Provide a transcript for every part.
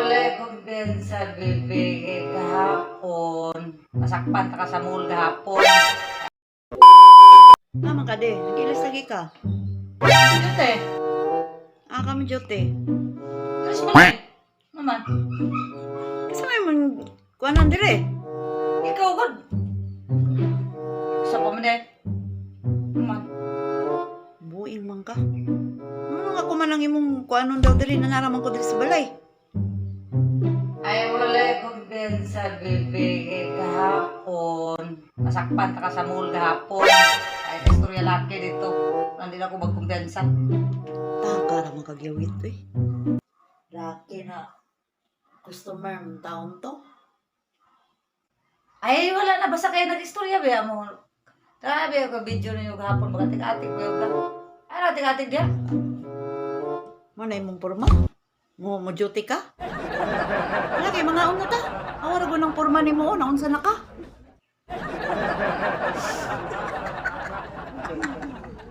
wala kong bensa, bibig, kahapon. Masakpan ka sa mall kahapon. Naman ka de, nagilis lagi ka. Dito eh. Kami jote. Terus mo eh. Naman. Kasi may man, kuanan dire. Ikaw god. Sa pamade. Naman. Buing man ka. Ano nga kumanang imong kuanon daw dire na naraman ko dire sa balay. Ay, wala kong bensa, bibig, kahapon. Masakpan ka sa mall kahapon. Ay, istorya laki dito. Nandito ako magkumbensa. Taka naman kagyawit to eh. Laki na customer ng taon to. Ay, wala na. Basta kayo nag-istorya ba mo? Grabe ako video ninyo kahapon. Magatik-atik ko yung ka. Ay, natik-atik diya. Mana imong porma? Mo duty ka? Wala kay mga una ta. Awara ko ng porma nimo na unsa na ka?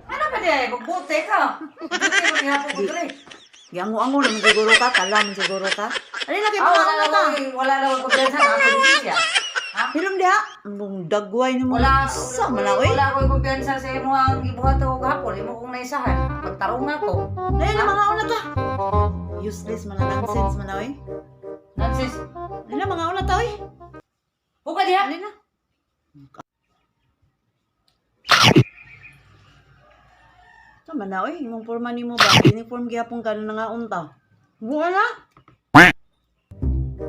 Ano ba diya? Magbuti ka. Buti mo gihapon ko dre. Giango-ango naman siguro ka, kalam siguro ka. Ali lagi Ah, mga wala una na ta. wala na ako kumpiyansa na ako din siya. Ha? Hilom diha, mong dagway nimo. Wala, Sa malawi. wala ko kumpiyansa sa imo ang ibuhat ko kahapon. Imo kong naisahan. Magtarong ako. Dali na mga una ta. Useless man na nonsense man oy. Nansis, Dali na mga una ta oy. buka diya. Dali na. Tama na oy, imong porma nimo ba? Uniform gyapon ka na nga unta. Buka na.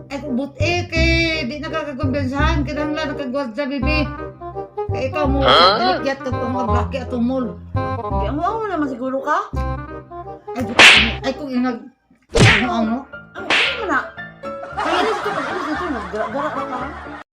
Ay, but kay di nakakakumpensahan. Kinahanglan nakagwas sa bibi. Kay ikaw mo, dilikyat ka kung magbaki atong mall. Giango-ango naman siguro ka. Ay, kung inag... Ano? Ano na? Kaya nito, gara-gara ka.